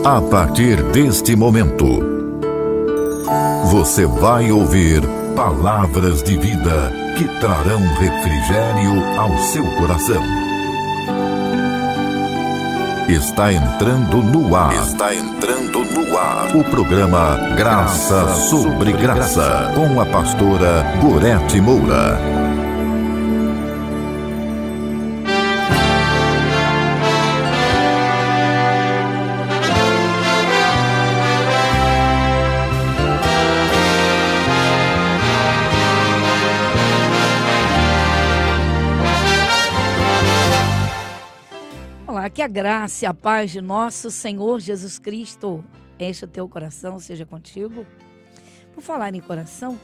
A partir deste momento, você vai ouvir palavras de vida que trarão refrigério ao seu coração. Está entrando no ar. O programa Graça sobre Graça, com a pastora Gorete Moura. Que a graça e a paz de nosso Senhor Jesus Cristo enche o teu coração, seja contigo. Por falar em coração,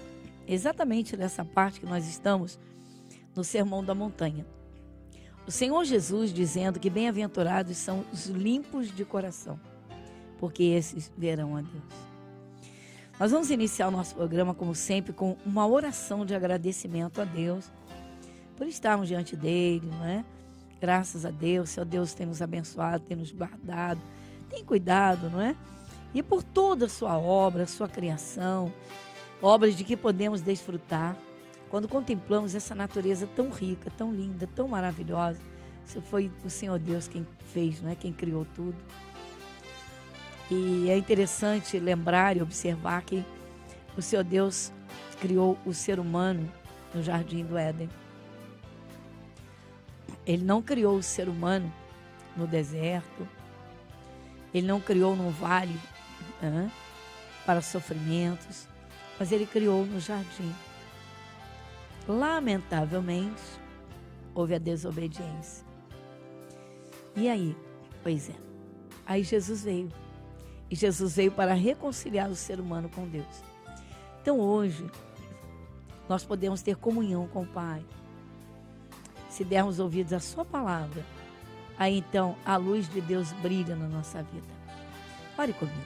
exatamente nessa parte que nós estamos no Sermão da Montanha. O Senhor Jesus dizendo que bem-aventurados são os limpos de coração, porque esses verão a Deus. Nós vamos iniciar o nosso programa, como sempre, com uma oração de agradecimento a Deus por estarmos diante dele, não é? Graças a Deus, Senhor Deus tem nos abençoado, tem nos guardado, tem cuidado, não é? E por toda a sua obra, a sua criação, obras de que podemos desfrutar, quando contemplamos essa natureza tão rica, tão linda, tão maravilhosa. Foi o Senhor Deus quem fez, não é? Quem criou tudo. E é interessante lembrar e observar que o Senhor Deus criou o ser humano no Jardim do Éden. Ele não criou o ser humano no deserto. Ele não criou num vale para sofrimentos. Mas ele criou no jardim. Lamentavelmente, houve a desobediência. E aí? Pois é. Aí Jesus veio. E Jesus veio para reconciliar o ser humano com Deus. Então hoje, nós podemos ter comunhão com o Pai. Se dermos ouvidos à sua palavra, aí então a luz de Deus brilha na nossa vida. Ore comigo.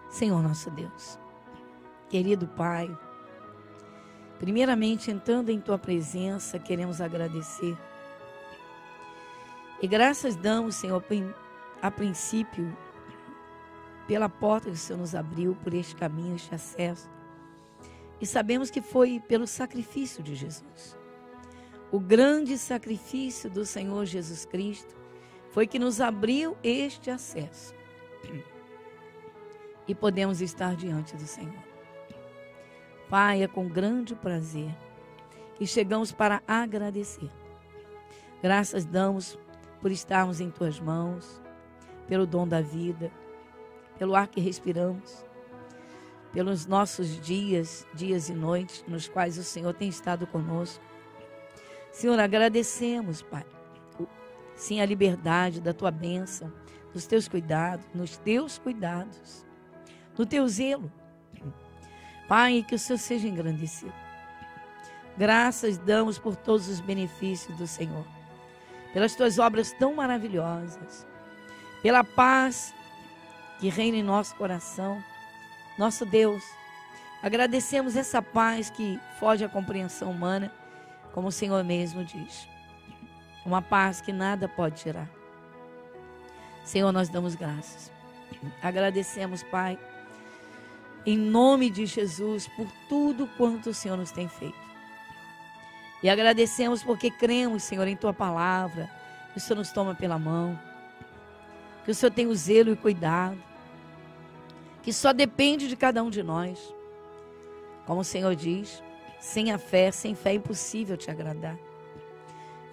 Senhor nosso Deus, querido Pai, primeiramente entrando em Tua presença, queremos agradecer. E graças damos, Senhor, a princípio, pela porta que o Senhor nos abriu, por este caminho, este acesso. E sabemos que foi pelo sacrifício de Jesus. O grande sacrifício do Senhor Jesus Cristo foi que nos abriu este acesso. E podemos estar diante do Senhor. Pai, é com grande prazer que chegamos para agradecer. Graças damos por estarmos em Tuas mãos, pelo dom da vida, pelo ar que respiramos, pelos nossos dias e noites nos quais o Senhor tem estado conosco. Senhor, agradecemos, Pai, sim, a liberdade da Tua bênção, dos Teus cuidados, nos Teus cuidados, no Teu zelo. Pai, que o Senhor seja engrandecido. Graças damos por todos os benefícios do Senhor, pelas Tuas obras tão maravilhosas, pela paz que reina em nosso coração. Nosso Deus, agradecemos essa paz que foge à compreensão humana, como o Senhor mesmo diz. Uma paz que nada pode tirar. Senhor, nós damos graças. Agradecemos, Pai, em nome de Jesus, por tudo quanto o Senhor nos tem feito. E agradecemos porque cremos, Senhor, em Tua palavra, que o Senhor nos toma pela mão, que o Senhor tem o zelo e cuidado, que só depende de cada um de nós. Como o Senhor diz, sem fé é impossível Te agradar.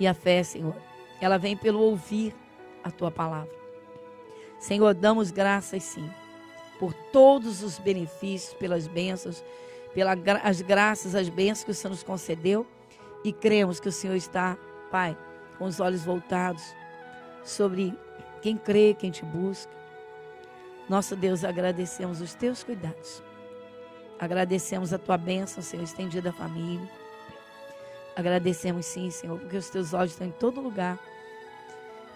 E a fé, Senhor, ela vem pelo ouvir a Tua palavra. Senhor, damos graças sim, por todos os benefícios, pelas bênçãos, as graças, as bênçãos que o Senhor nos concedeu. E cremos que o Senhor está, Pai, com os olhos voltados sobre quem crê, quem Te busca. Nosso Deus, agradecemos os Teus cuidados. Agradecemos a Tua bênção, Senhor, estendida à família. Agradecemos sim, Senhor, porque os Teus olhos estão em todo lugar.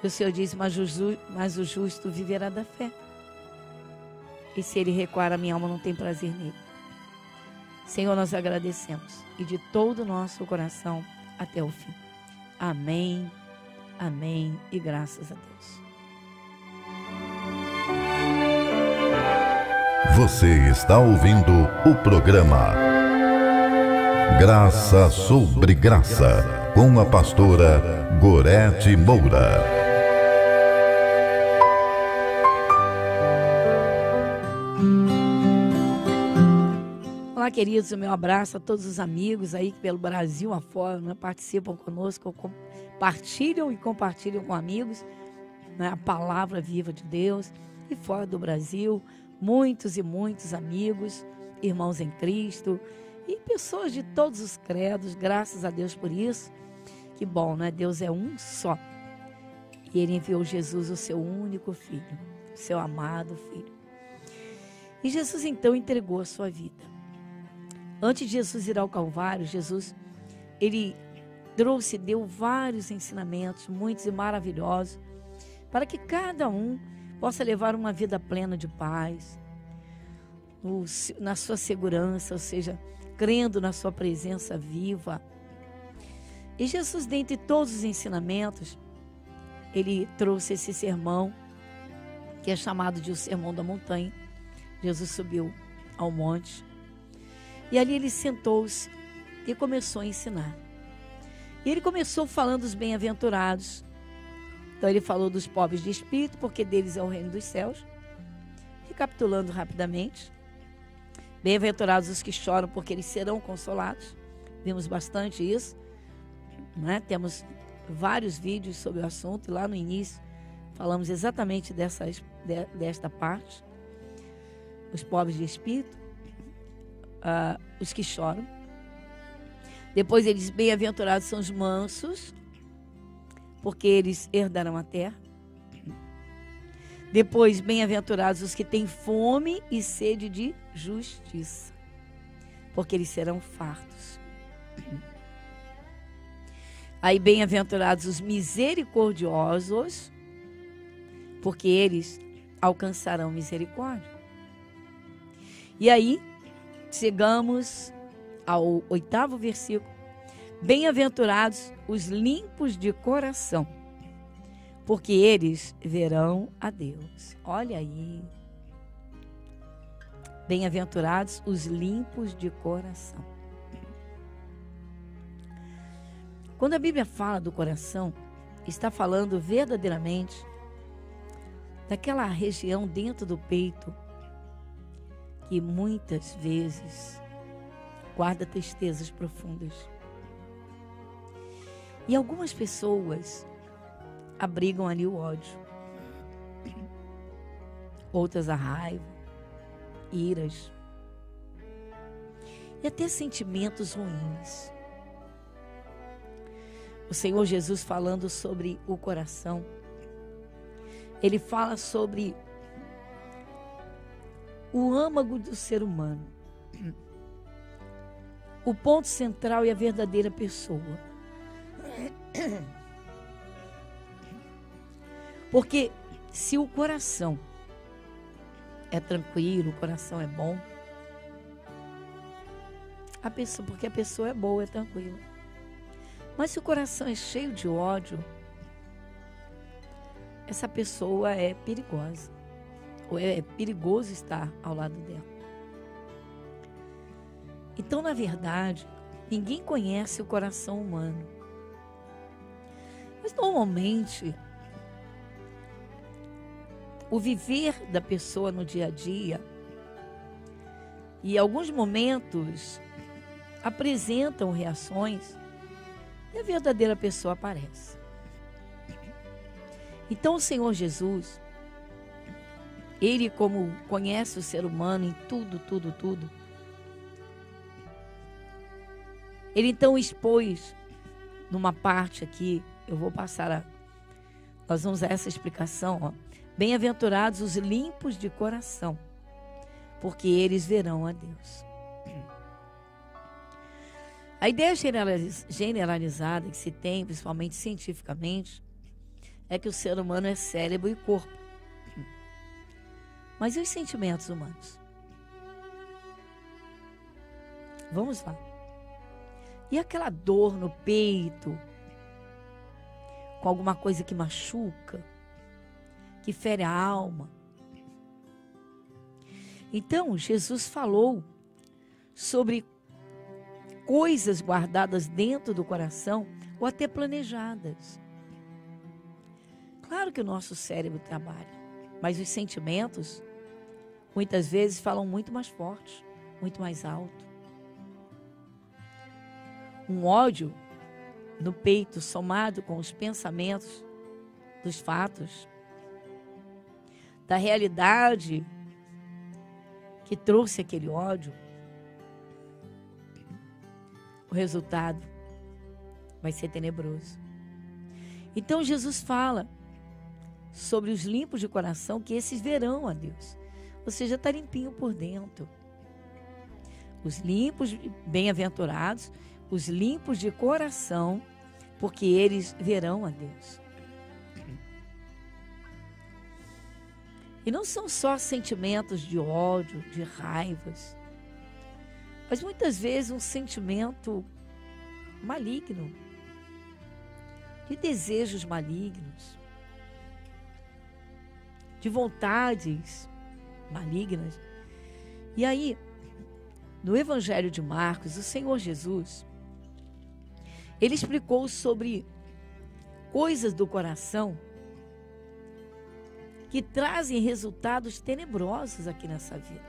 E o Senhor diz, mas o justo viverá da fé. E se ele recuar, a minha alma não tem prazer nele. Senhor, nós agradecemos. E de todo o nosso coração, até o fim. Amém, amém e graças a Deus. Você está ouvindo o programa Graça sobre Graça, com a pastora Gorete Moura. Olá, queridos, o meu abraço a todos os amigos aí que pelo Brasil afora, né, participam conosco, compartilham e compartilham com amigos, né, a palavra viva de Deus. E fora do Brasil, muitos e muitos amigos, irmãos em Cristo e pessoas de todos os credos, graças a Deus por isso. Que bom, né? Deus é um só. E Ele enviou Jesus, o seu único filho, o seu amado filho. E Jesus então entregou a sua vida. Antes de Jesus ir ao Calvário, Jesus, Ele deu vários ensinamentos, muitos e maravilhosos, para que cada um possa levar uma vida plena de paz, na sua segurança, ou seja, crendo na sua presença viva. E Jesus, dentre todos os ensinamentos, Ele trouxe esse sermão, que é chamado de o Sermão da Montanha. Jesus subiu ao monte, e ali Ele sentou-se e começou a ensinar. E Ele começou falando dos bem-aventurados. Então Ele falou dos pobres de espírito, porque deles é o reino dos céus. Recapitulando rapidamente: bem-aventurados os que choram, porque eles serão consolados. Vimos bastante isso, né? Temos vários vídeos sobre o assunto, e lá no início falamos exatamente desta parte. Os pobres de espírito, os que choram. Depois eles, bem-aventurados são os mansos, porque eles herdarão a terra. Depois, bem-aventurados os que têm fome e sede de justiça, porque eles serão fartos. Aí, bem-aventurados os misericordiosos, porque eles alcançarão misericórdia. E aí, chegamos ao 8º versículo: bem-aventurados os limpos de coração, porque eles verão a Deus. Olha aí. Bem-aventurados os limpos de coração. Quando a Bíblia fala do coração, está falando verdadeiramente daquela região dentro do peito que muitas vezes guarda tristezas profundas. E algumas pessoas abrigam ali o ódio, outras a raiva, iras e até sentimentos ruins. O Senhor Jesus, falando sobre o coração, Ele fala sobre o âmago do ser humano, o ponto central e a verdadeira pessoa. Porque se o coração é tranquilo, o coração é bom, porque a pessoa é boa, é tranquila. Mas se o coração é cheio de ódio, essa pessoa é perigosa, ou é perigoso estar ao lado dela. Então, na verdade, ninguém conhece o coração humano. Mas normalmente, o viver da pessoa no dia a dia, e alguns momentos apresentam reações, e a verdadeira pessoa aparece. Então o Senhor Jesus, Ele, como conhece o ser humano em tudo, Ele então expôs numa parte aqui, eu vou passar nós vamos a essa explicação, ó. Bem-aventurados os limpos de coração, porque eles verão a Deus. A ideia generalizada que se tem, principalmente cientificamente, é que o ser humano é cérebro e corpo. Mas e os sentimentos humanos? Vamos lá. E aquela dor no peito, com alguma coisa que machuca, que fere a alma. Então, Jesus falou sobre coisas guardadas dentro do coração ou até planejadas. Claro que o nosso cérebro trabalha, mas os sentimentos muitas vezes falam muito mais forte, muito mais alto. Um ódio no peito somado com os pensamentos dos fatos, da realidade que trouxe aquele ódio, o resultado vai ser tenebroso. Então Jesus fala sobre os limpos de coração, que esses verão a Deus. Ou seja, está limpinho por dentro. Os limpos, bem-aventurados, os limpos de coração, porque eles verão a Deus. E não são só sentimentos de ódio, de raivas, mas muitas vezes um sentimento maligno, de desejos malignos, de vontades malignas. E aí, no Evangelho de Marcos, o Senhor Jesus, ele explicou sobre coisas do coração que trazem resultados tenebrosos aqui nessa vida.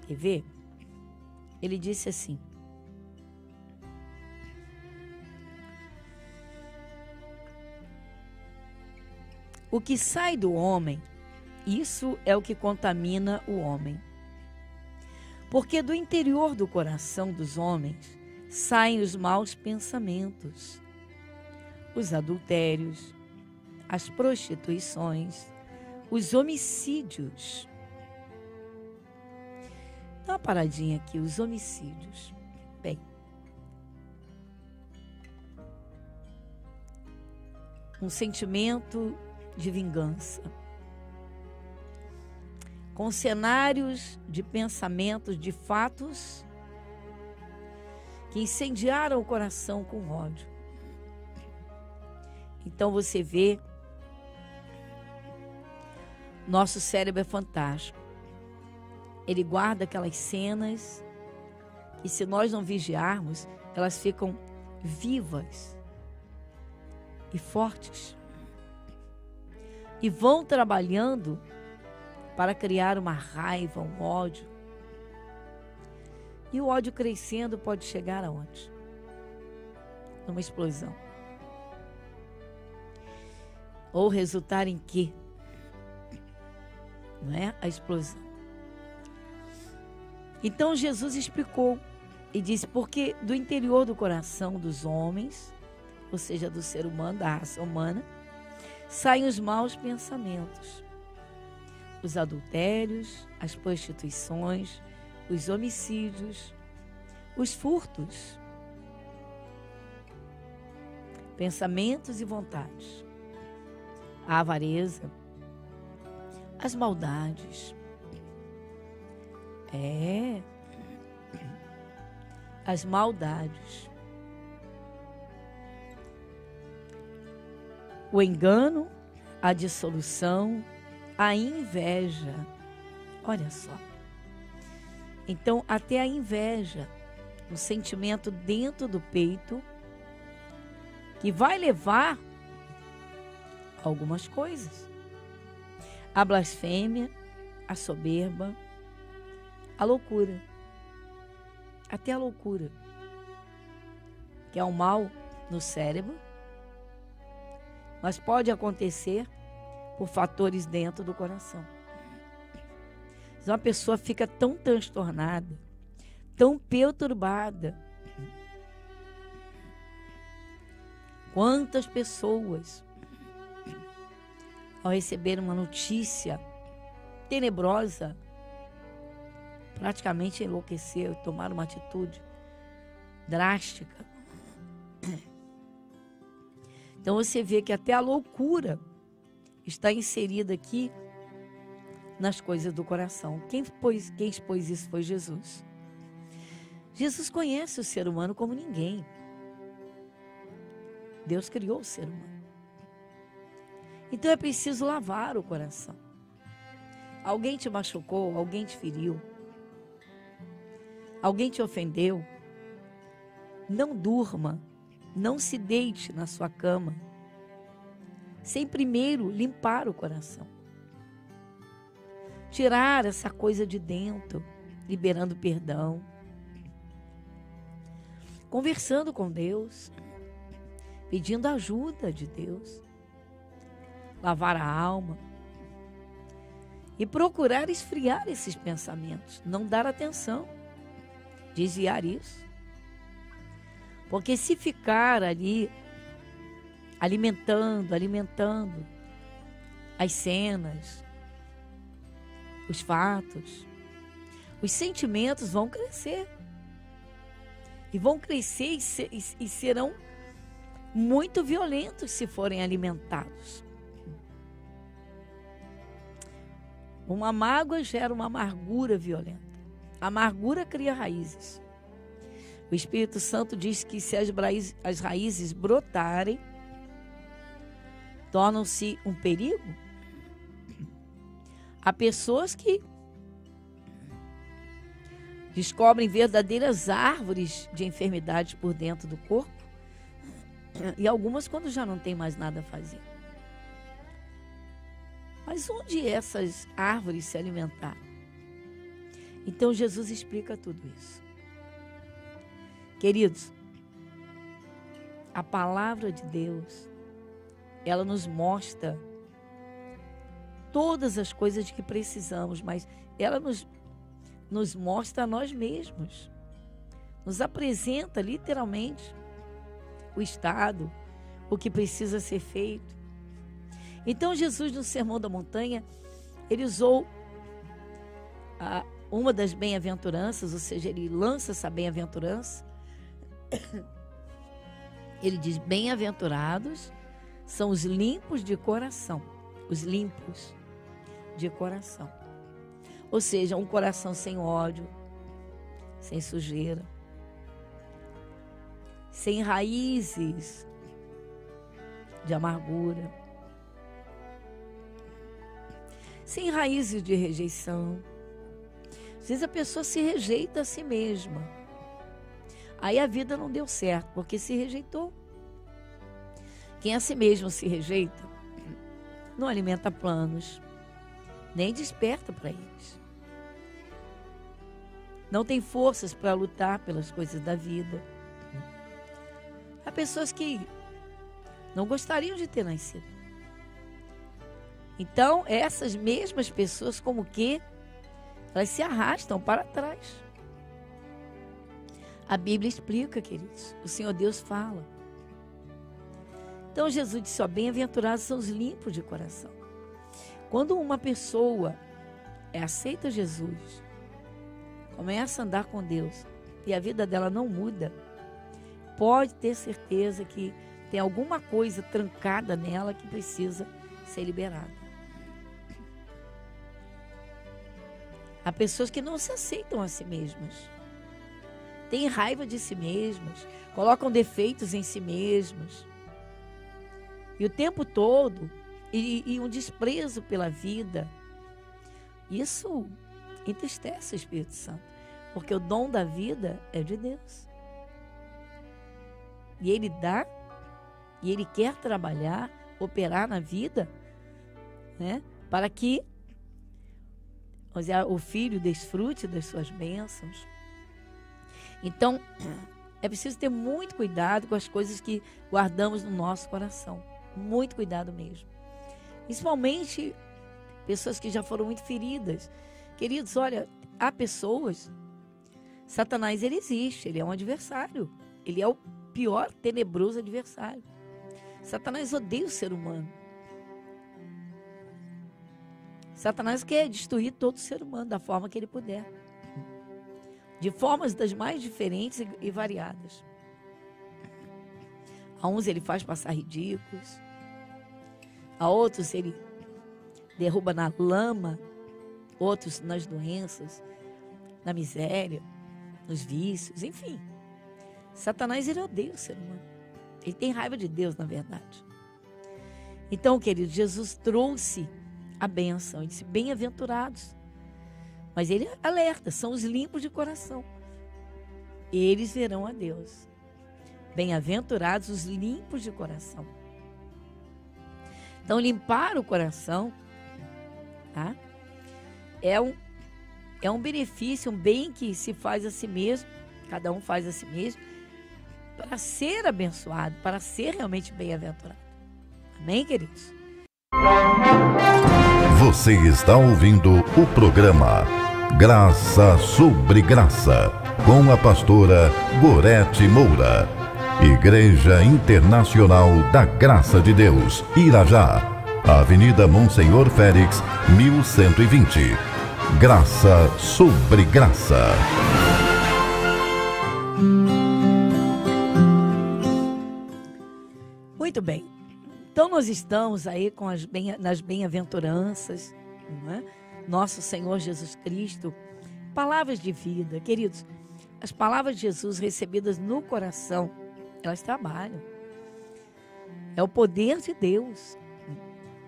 Quer ver? Ele disse assim: o que sai do homem, isso é o que contamina o homem. Porque do interior do coração dos homens saem os maus pensamentos, os adultérios, as prostituições, os homicídios. Dá uma paradinha aqui, os homicídios. Bem, um sentimento de vingança, com cenários de pensamentos, de fatos que incendiaram o coração com ódio. Então você vê, nosso cérebro é fantástico. Ele guarda aquelas cenas que, se nós não vigiarmos, elas ficam vivas e fortes. E vão trabalhando para criar uma raiva, um ódio. E o ódio crescendo pode chegar aonde? Numa explosão. Ou resultar em quê? Não é? A explosão. Então Jesus explicou e disse: porque do interior do coração dos homens, ou seja, do ser humano, da raça humana, saem os maus pensamentos, os adultérios, as prostituições, os homicídios, os furtos, pensamentos e vontades, a avareza, as maldades, as maldades, o engano, a dissolução, a inveja. Olha só. Então, até a inveja, um sentimento dentro do peito que vai levar a algumas coisas. A blasfêmia, a soberba, a loucura. Até a loucura, que é um mal no cérebro, mas pode acontecer por fatores dentro do coração. Se uma pessoa fica tão transtornada, tão perturbada, quantas pessoas, ao receber uma notícia tenebrosa, praticamente enlouqueceram, tomaram uma atitude drástica. Então você vê que até a loucura está inserida aqui nas coisas do coração. Quem expôs isso foi Jesus. Jesus conhece o ser humano como ninguém. Deus criou o ser humano. Então é preciso lavar o coração. Alguém te machucou, alguém te feriu, alguém te ofendeu. Não durma, não se deite na sua cama sem primeiro limpar o coração. Tirar essa coisa de dentro, liberando perdão. Conversando com Deus, pedindo ajuda de Deus. Lavar a alma. E procurar esfriar esses pensamentos. Não dar atenção. Desviar isso. Porque se ficar ali alimentando as cenas, os fatos, os sentimentos vão crescer. E vão crescer e serão muito violentos se forem alimentados. Uma mágoa gera uma amargura violenta. A amargura cria raízes. O Espírito Santo diz que se as raízes brotarem, tornam-se um perigo. Há pessoas que descobrem verdadeiras árvores de enfermidades por dentro do corpo, e algumas quando já não tem mais nada a fazer. Mas onde essas árvores se alimentaram? Então Jesus explica tudo isso. Queridos, a palavra de Deus, ela nos mostra todas as coisas de que precisamos, mas ela nos mostra a nós mesmos. Nos apresenta literalmente o estado, o que precisa ser feito. Então Jesus, no Sermão da Montanha, ele usou uma das bem-aventuranças, ou seja, ele lança essa bem-aventurança. Ele diz: bem-aventurados são os limpos de coração. Os limpos de coração. Ou seja, um coração sem ódio, sem sujeira, sem raízes de amargura, sem raízes de rejeição. Às vezes a pessoa se rejeita a si mesma. Aí a vida não deu certo, porque se rejeitou. Quem a si mesmo se rejeita, não alimenta planos, nem desperta para eles. Não tem forças para lutar pelas coisas da vida. Há pessoas que não gostariam de ter nascido. Então, essas mesmas pessoas, como que elas se arrastam para trás. A Bíblia explica, queridos. O Senhor Deus fala. Então, Jesus disse: ó, bem-aventurados são os limpos de coração. Quando uma pessoa aceita Jesus, começa a andar com Deus e a vida dela não muda, pode ter certeza que tem alguma coisa trancada nela que precisa ser liberada. Há pessoas que não se aceitam a si mesmas, têm raiva de si mesmas, colocam defeitos em si mesmas, e o tempo todo, e um desprezo pela vida. Isso entristece o Espírito Santo, porque o dom da vida é de Deus. E Ele dá, e Ele quer trabalhar, operar na vida, né, para que o filho desfrute das suas bênçãos. Então, é preciso ter muito cuidado com as coisas que guardamos no nosso coração. Muito cuidado mesmo. Principalmente pessoas que já foram muito feridas. Queridos, olha, há pessoas... Satanás, ele existe, ele é um adversário. Ele é o pior, tenebroso adversário. Satanás odeia o ser humano. Satanás quer destruir todo ser humano da forma que ele puder. De formas das mais diferentes e variadas. A uns ele faz passar ridículos. A outros ele derruba na lama. Outros nas doenças, na miséria. nos vícios, enfim. Satanás, ele odeia o ser humano. Ele tem raiva de Deus, na verdade. Então, querido, Jesus trouxe a bênção. Ele disse, bem-aventurados. Mas ele alerta, são os limpos de coração. Eles verão a Deus. Bem-aventurados os limpos de coração. Então, limpar o coração, tá? É um benefício, um bem que se faz a si mesmo, cada um faz a si mesmo, para ser abençoado, para ser realmente bem-aventurado. Amém, queridos? Você está ouvindo o programa Graça sobre Graça, com a pastora Gorete Moura. Igreja Internacional da Graça de Deus, Irajá, Avenida Monsenhor Félix, 1120. Graça sobre Graça. Muito bem. Então nós estamos aí com nas bem-aventuranças, não é? Nosso Senhor Jesus Cristo, palavras de vida. Queridos, as palavras de Jesus recebidas no coração, elas trabalham. É o poder de Deus.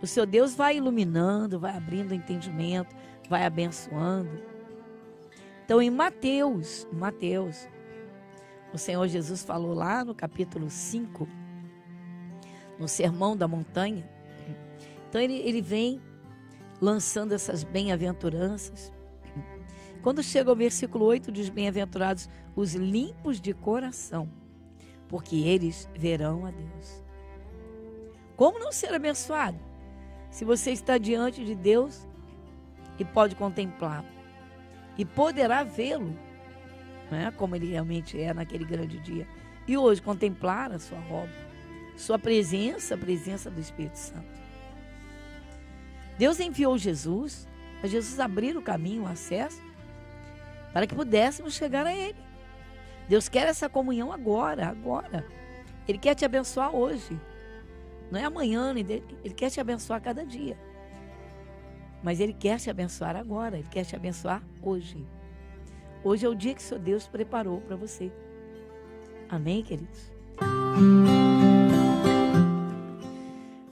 O seu Deus vai iluminando, vai abrindo entendimento, vai abençoando. Então em Mateus, o Senhor Jesus falou lá no capítulo 5, no Sermão da Montanha. Então ele vem lançando essas bem-aventuranças. Quando chega ao versículo 8, diz, bem-aventurados os limpos de coração, porque eles verão a Deus. Como não ser abençoado? Se você está diante de Deus e pode contemplá-lo, e poderá vê-lo, né, como ele realmente é naquele grande dia, e hoje contemplar a sua obra, sua presença, a presença do Espírito Santo. Deus enviou Jesus, para Jesus abrir o caminho, o acesso, para que pudéssemos chegar a Ele. Deus quer essa comunhão agora. Ele quer te abençoar hoje. Não é amanhã, Ele quer te abençoar cada dia. Mas Ele quer te abençoar agora, Ele quer te abençoar hoje. Hoje é o dia que o seu Deus preparou para você. Amém, queridos?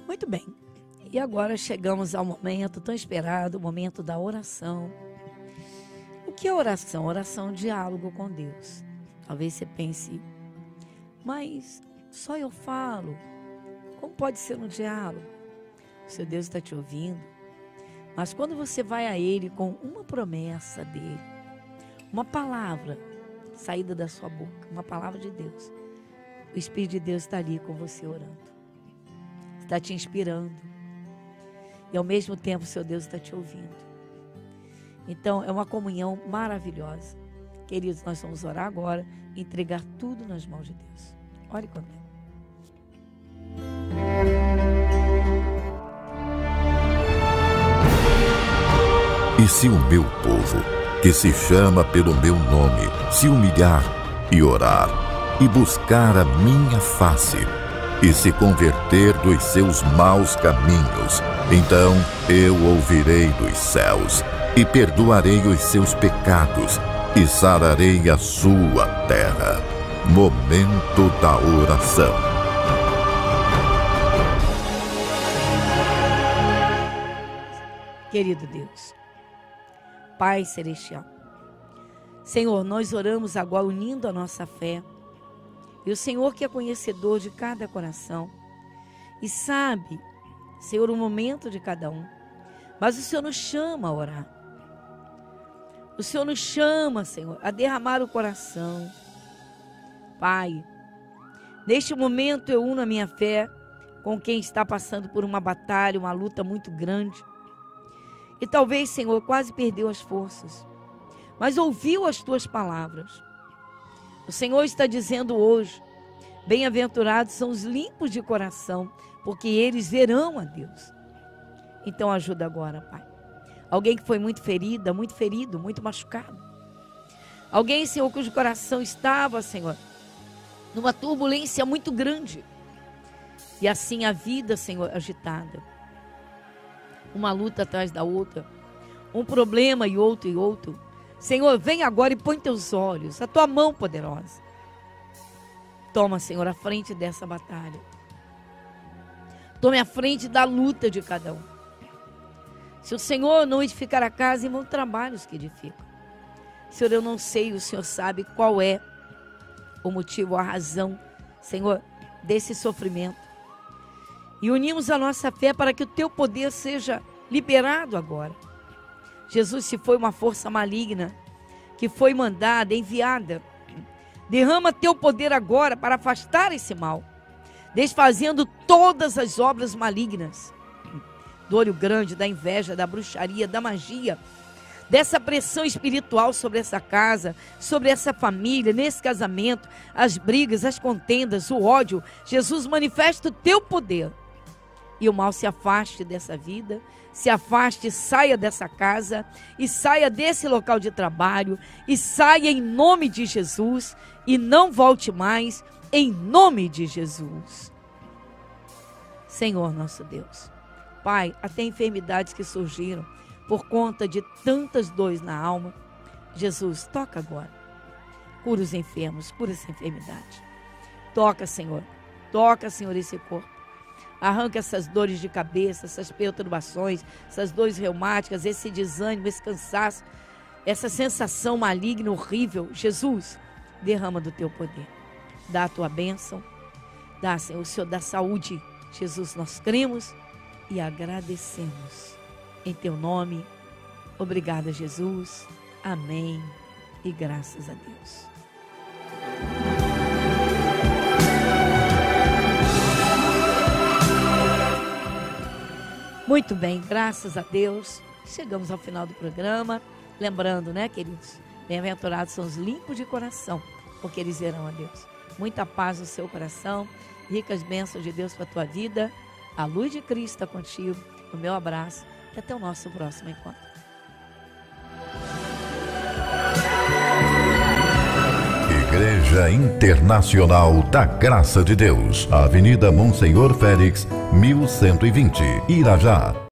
Muito bem. E agora chegamos ao momento tão esperado, o momento da oração. O que é oração? Oração é um diálogo com Deus. Talvez você pense, mas só eu falo. Como pode ser um diálogo? O seu Deus está te ouvindo. Mas quando você vai a Ele com uma promessa dEle, uma palavra saída da sua boca, uma palavra de Deus, o Espírito de Deus está ali com você orando. Está te inspirando. E ao mesmo tempo o seu Deus está te ouvindo. Então é uma comunhão maravilhosa. Queridos, nós vamos orar agora e entregar tudo nas mãos de Deus. Ore comigo. E se o meu povo, que se chama pelo meu nome, se humilhar e orar, e buscar a minha face, e se converter dos seus maus caminhos, então eu ouvirei dos céus, e perdoarei os seus pecados, e sararei a sua terra. Momento da oração. Querido Deus, Pai Celestial, Senhor, nós oramos agora unindo a nossa fé, e o Senhor que é conhecedor de cada coração, e sabe, Senhor, o momento de cada um, mas o Senhor nos chama a orar. O Senhor nos chama, Senhor, a derramar o coração. Pai, neste momento eu uno a minha fé com quem está passando por uma batalha, uma luta muito grande. E talvez, Senhor, quase perdeu as forças, mas ouviu as tuas palavras. O Senhor está dizendo hoje, bem-aventurados são os limpos de coração, porque eles verão a Deus. Então ajuda agora, Pai. Alguém que foi muito ferida, muito ferido, muito machucado. Alguém, Senhor, cujo coração estava, Senhor, numa turbulência muito grande. E assim a vida, Senhor, agitada. Uma luta atrás da outra. Um problema e outro. Senhor, vem agora e põe teus olhos, a tua mão poderosa. Toma, Senhor, a frente dessa batalha. Tome a frente da luta de cada um. Se o Senhor não edificar a casa, irmão, trabalhos que edificam. Senhor, eu não sei, o Senhor sabe qual é o motivo, a razão, Senhor, desse sofrimento. E unimos a nossa fé para que o teu poder seja liberado agora. Jesus, se foi uma força maligna que foi mandada, enviada, derrama teu poder agora para afastar esse mal, desfazendo todas as obras malignas, do olho grande, da inveja, da bruxaria, da magia, dessa pressão espiritual sobre essa casa, sobre essa família, nesse casamento, as brigas, as contendas, o ódio. Jesus, manifesta o teu poder e o mal se afaste dessa vida, se afaste, saia dessa casa e saia desse local de trabalho e saia em nome de Jesus e não volte mais em nome de Jesus. Senhor nosso Deus, Pai, até enfermidades que surgiram por conta de tantas dores na alma, Jesus, toca agora, cura os enfermos, cura essa enfermidade, toca, Senhor, esse corpo. Arranca essas dores de cabeça, essas perturbações, essas dores reumáticas, esse desânimo, esse cansaço, essa sensação maligna, horrível. Jesus, derrama do teu poder. Dá a tua bênção. Dá, Senhor, o Senhor dá saúde. Jesus, nós cremos e agradecemos. Em teu nome, obrigada, Jesus. Amém. E graças a Deus. Muito bem, graças a Deus, chegamos ao final do programa. Lembrando, né, queridos, bem-aventurados são os limpos de coração, porque eles verão a Deus. Muita paz no seu coração, ricas bênçãos de Deus para a tua vida. A luz de Cristo está contigo. O meu abraço e até o nosso próximo encontro. Igreja Internacional da Graça de Deus, Avenida Monsenhor Félix, 1120, Irajá.